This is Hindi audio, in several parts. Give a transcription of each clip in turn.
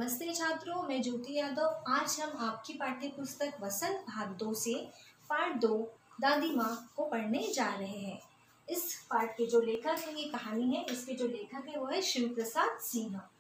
नमस्ते छात्रों, मैं ज्योति यादव। आज हम आपकी पाठ्य पुस्तक वसंत भाग 2 से पाठ 2 दादी माँ को पढ़ने जा रहे हैं। इस पाठ के जो लेखक है, ये कहानी है, इसके जो लेखक है वो है शिव प्रसाद सिन्हा।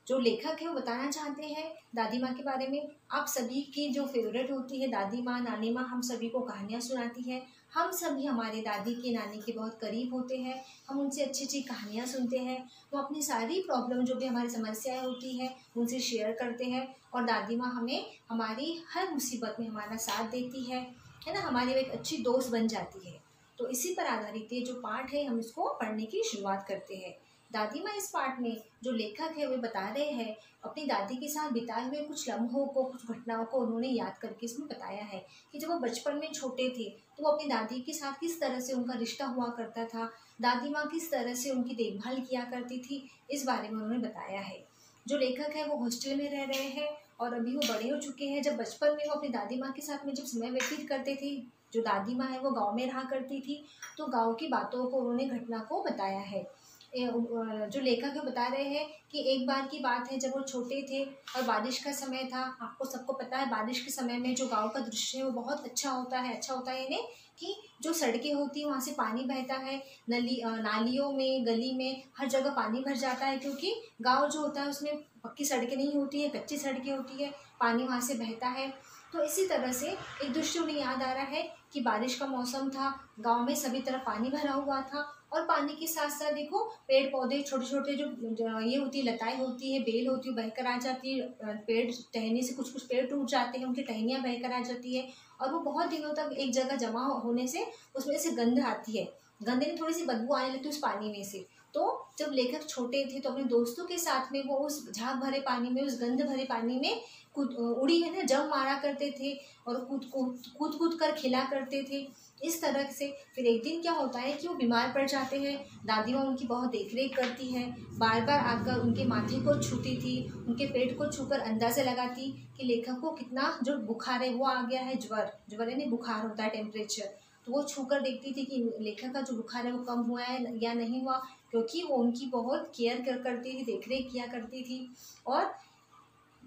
जो लेखक है वो बताना चाहते हैं दादी माँ के बारे में। आप सभी की जो फेवरेट होती है दादी माँ, नानी माँ, हम सभी को कहानियाँ सुनाती है। हम सभी हमारे दादी के, नानी के बहुत करीब होते हैं। हम उनसे अच्छी अच्छी कहानियाँ सुनते हैं। वो अपनी सारी प्रॉब्लम, जो भी हमारी समस्याएं होती है, उनसे शेयर करते हैं। और दादी माँ हमें हमारी हर मुसीबत में हमारा साथ देती है ना, हमारी एक अच्छी दोस्त बन जाती है। तो इसी पर आधारित ये जो पाठ है, हम इसको पढ़ने की शुरुआत करते हैं। दादी माँ इस पाठ में जो लेखक है वे बता रहे हैं अपनी दादी के साथ बिताए हुए कुछ लम्हों को, कुछ घटनाओं को उन्होंने याद करके इसमें बताया है कि जब वो बचपन में छोटे थे तो वो अपनी दादी के साथ किस तरह से उनका रिश्ता हुआ करता था, दादी माँ किस तरह से उनकी देखभाल किया करती थी, इस बारे में उन्होंने बताया है। जो लेखक है वो हॉस्टल में रह रहे हैं और अभी वो बड़े हो चुके हैं। जब बचपन में वो अपनी दादी माँ के साथ में जब समय व्यतीत करते थे, जो दादी माँ है वो गाँव में रहा करती थी, तो गाँव की बातों को उन्होंने, घटना को बताया है। जो लेखक है बता रहे हैं कि एक बार की बात है जब वो छोटे थे और बारिश का समय था। आपको सबको पता है बारिश के समय में जो गांव का दृश्य है वो बहुत अच्छा होता है। यानी कि जो सड़कें होती हैं वहाँ से पानी बहता है, नालियों में, गली में, हर जगह पानी भर जाता है, क्योंकि गांव जो होता है उसमें पक्की सड़कें नहीं होती है, कच्ची सड़कें होती है, पानी वहाँ से बहता है। तो इसी तरह से एक दृश्य उन्हें याद आ रहा है कि बारिश का मौसम था, गांव में सभी तरफ पानी भरा हुआ था और पानी के साथ साथ देखो पेड़ पौधे, छोटे छोटे जो ये होती है, लताएं होती है, बेल होती है, बहकर आ जाती है। पेड़ टहनी से कुछ कुछ पेड़ टूट जाते हैं, उनकी टहनियाँ बहकर आ जाती है और वो बहुत दिनों तक एक जगह जमा होने से उसमें से गंध आती है। गंदे में थोड़ी सी बदबू आने लगती है उस पानी में से। तो जब लेखक छोटे थे तो अपने दोस्तों के साथ में वो उस झाग भरे पानी में, उस गंध भरे पानी में उड़ी है ना, जंप मारा करते थे और कूद कूद कर खेला करते थे। इस तरह से फिर एक दिन क्या होता है कि वो बीमार पड़ जाते हैं। दादी माँ उनकी बहुत देखरेख करती है, बार बार आकर उनके माथे को छूती थी, उनके पेट को छूकर अंदाज़ा लगाती कि लेखक को कितना जो बुखार है वो आ गया है, ज्वर यानी बुखार होता है, टेम्परेचर। तो वो छूकर देखती थी कि लेखक का जो बुखार है वो कम हुआ है या नहीं हुआ, क्योंकि वो उनकी बहुत केयर करती थी, देखरेख किया करती थी। और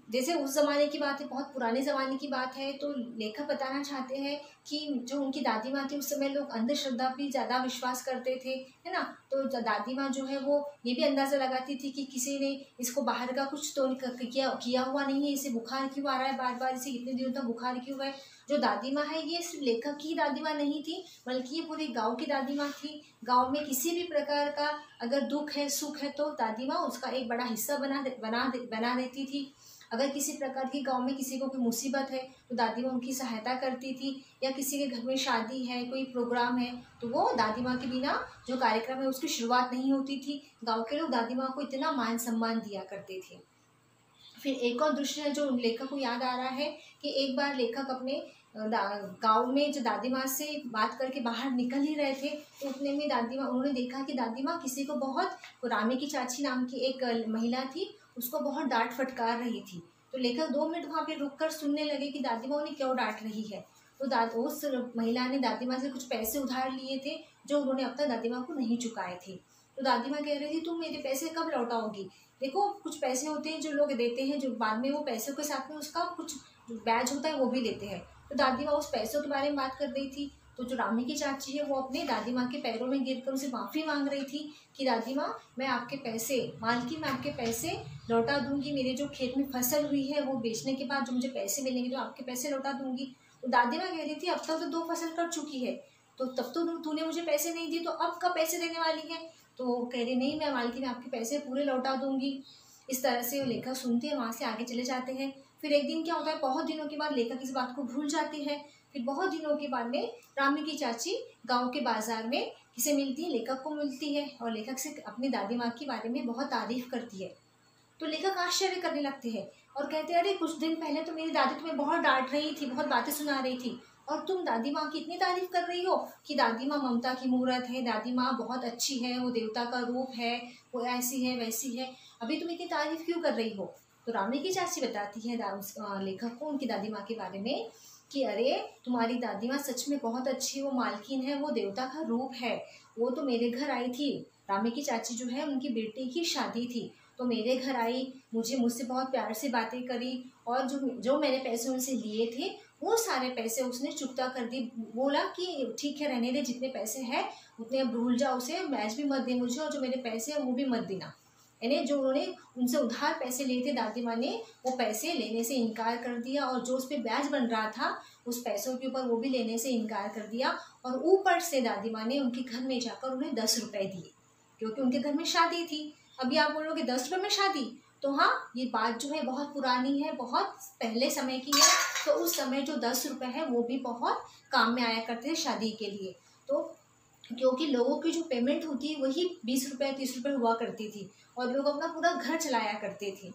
जैसे उस ज़माने की बात है, बहुत पुराने ज़माने की बात है, तो लेखक बताना चाहते हैं कि जो उनकी दादी माँ थी उस समय लोग अंधश्रद्धा भी ज़्यादा विश्वास करते थे, है ना। तो दादी माँ जो है वो ये भी अंदाज़ा लगाती थी कि किसी ने इसको बाहर का कुछ तो किया हुआ नहीं है, इसे बुखार क्यों आ रहा है बार बार, इसे इतने दिनों तक बुखार क्यों है। जो दादी माँ है ये सिर्फ लेखक की दादी माँ नहीं थी, बल्कि ये पूरे गाँव की दादी माँ थी। गाँव में किसी भी प्रकार का अगर दुख है, सुख है, तो दादी माँ उसका एक बड़ा हिस्सा बना देती थी। अगर किसी प्रकार की गांव में किसी को कोई मुसीबत है तो दादी माँ उनकी सहायता करती थी, या किसी के घर में शादी है, कोई प्रोग्राम है, तो वो दादी माँ के बिना जो कार्यक्रम है उसकी शुरुआत नहीं होती थी। गांव के लोग दादी माँ को इतना मान सम्मान दिया करते थे। फिर एक और दृश्य है जो लेखक को याद आ रहा है कि एक बार लेखक अपने गांव में जो दादी माँ से बात करके बाहर निकल ही रहे थे, तो उतने में दादी माँ, उन्होंने देखा कि दादी माँ किसी को बहुत, रामे की चाची नाम की एक महिला थी, उसको बहुत डांट फटकार रही थी। तो लेखक 2 मिनट वहाँ पे रुककर सुनने लगे कि दादी माँ उन्हें क्यों डांट रही है। तो उस महिला ने दादी माँ से कुछ पैसे उधार लिए थे जो उन्होंने अब तक दादी माँ को नहीं चुकाए थे। तो दादी माँ कह रही थी, तुम मेरे पैसे कब लौटाओगी। देखो कुछ पैसे होते हैं जो लोग देते हैं, जो बाद में वो पैसों के साथ में उसका कुछ ब्याज होता है वो भी लेते हैं। तो दादी माँ उस पैसों के बारे में बात कर रही थी। तो जो रामी की चाची है वो अपने दादी माँ के पैरों में गिरकर उसे माफ़ी मांग रही थी कि दादी माँ, मैं आपके पैसे, मालकिन मैं आपके पैसे लौटा दूंगी, मेरे जो खेत में फसल हुई है वो बेचने के बाद जो मुझे पैसे मिलेंगे तो आपके पैसे लौटा दूंगी। तो दादी माँ कह रही थी, अब तक तो 2 फसल कट चुकी है, तो तब तो तूने मुझे पैसे नहीं दिए, तो अब कब पैसे देने वाली है। तो कह रही, नहीं मैं मालकिन आपके पैसे पूरे लौटा दूंगी। इस तरह से लेखक सुनते हैं, वहाँ से आगे चले जाते हैं। फिर एक दिन क्या होता है, बहुत दिनों के बाद लेखक इस बात को भूल जाती है। फिर बहुत दिनों के बाद में रामी की चाची गांव के बाजार में किसे मिलती है, लेखक को मिलती है और लेखक से अपनी दादी माँ के बारे में बहुत तारीफ करती है। तो लेखक आश्चर्य करने लगते हैं और कहते हैं, अरे कुछ दिन पहले तो मेरी दादी तुम्हें बहुत डांट रही थी, बहुत बातें सुना रही थी, और तुम दादी माँ की इतनी तारीफ कर रही हो कि दादी माँ ममता की मूरत है, दादी माँ बहुत अच्छी है, वो देवता का रूप है, वो ऐसी है वैसी है, अभी तुम इतनी तारीफ क्यों कर रही हो। तो रामी की चाची बताती है लेखक को उनकी दादी माँ के बारे में कि अरे तुम्हारी दादी माँ सच में बहुत अच्छी, वो मालकिन है, वो देवता का रूप है, वो तो मेरे घर आई थी। रामी की चाची जो है उनकी बेटी की शादी थी, तो मेरे घर आई, मुझसे बहुत प्यार से बातें करी और जो मैंने पैसे उनसे लिए थे वो सारे पैसे उसने चुकता कर दी। बोला कि ठीक है रहने दे, जितने पैसे हैं उतने अब भूल जाओ उसे, ब्याज भी मत दे मुझे और जो मेरे पैसे हैं वो भी मत देना। यानी जो उन्होंने उनसे उधार पैसे लिए थे दादी माँ ने वो पैसे लेने से इनकार कर दिया और जो उस पर ब्याज बन रहा था उस पैसों के ऊपर वो भी लेने से इनकार कर दिया। और ऊपर से दादी माँ ने उनके घर में जाकर उन्हें 10 रुपये दिए, क्योंकि उनके घर में शादी थी। अभी आप बोलोगे 10 रुपये में शादी, तो हाँ ये बात जो है बहुत पुरानी है, बहुत पहले समय की है। तो उस समय जो 10 रुपये है वो भी बहुत काम में आया करते थे शादी के लिए। तो क्योंकि लोगों की जो पेमेंट होती है वही 20 रुपये 30 रुपये हुआ करती थी और लोग अपना पूरा घर चलाया करते थे।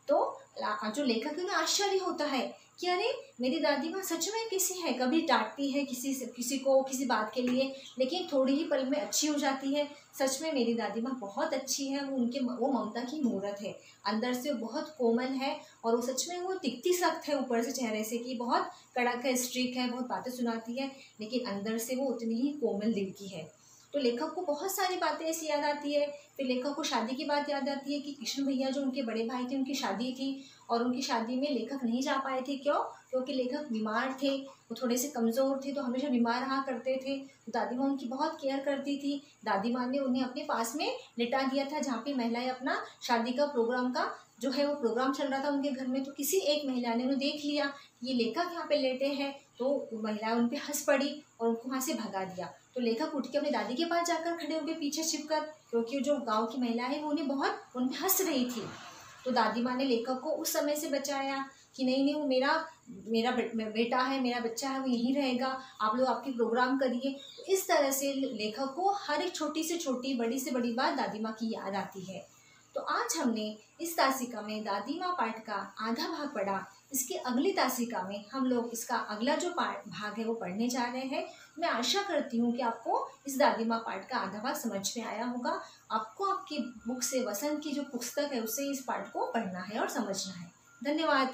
तो जो लेखक है उन्हें आश्चर्य होता है कि अरे मेरी दादी माँ सच में किसी है, कभी डांटती है किसी को किसी बात के लिए, लेकिन थोड़ी ही पल में अच्छी हो जाती है। सच में मेरी दादी माँ बहुत अच्छी है, वो ममता की मूरत है, अंदर से बहुत कोमल है और वो सच में वो दिखती सख्त है ऊपर से चेहरे से कि बहुत कड़क है, स्ट्रिक्ट है, बहुत बातें सुनाती है, लेकिन अंदर से वो उतनी ही कोमल दिल की है। तो लेखक को बहुत सारी बातें ऐसी याद आती है। फिर लेखक को शादी की बात याद आती है कि कृष्ण भैया जो उनके बड़े भाई थे उनकी शादी थी और उनकी शादी में लेखक नहीं जा पाए थे। क्यों? क्योंकि लेखक बीमार थे, वो थोड़े से कमज़ोर थे, तो हमेशा बीमार रहा करते थे। तो दादी माँ उनकी बहुत केयर करती थी। दादी माँ ने उन्हें अपने पास में लिटा दिया था जहाँ पे महिलाएं अपना शादी का प्रोग्राम का जो है वो प्रोग्राम चल रहा था उनके घर में। तो किसी एक महिला ने उन्हें देख लिया ये लेखक यहाँ पे लेटे हैं, तो महिला उन पर हंस पड़ी और उनको वहाँ से भगा दिया। तो लेखक उठ के अपनी दादी के पास जाकर खड़े हो गए पीछे छिपकर, क्योंकि जो गांव की महिला है वो उन्हें बहुत उन पर हंस रही थी। तो दादी माँ ने लेखक को उस समय से बचाया कि नहीं वो मेरा बेटा है, मेरा बच्चा है, वो यहीं रहेगा, आप लोग आपके प्रोग्राम करिए। तो इस तरह से लेखक को हर एक छोटी से छोटी बड़ी से बड़ी बात दादी माँ की याद आती है। तो आज हमने इस तासिका में दादी माँ पाठ का आधा भाग पढ़ा। इसकी अगली तासिका में हम लोग इसका अगला जो भाग है वो पढ़ने जा रहे हैं। मैं आशा करती हूँ कि आपको इस दादी माँ पाठ का आधा भाग समझ में आया होगा। आपको आपकी बुक से वसंत की जो पुस्तक है उससे इस पाठ को पढ़ना है और समझना है। धन्यवाद।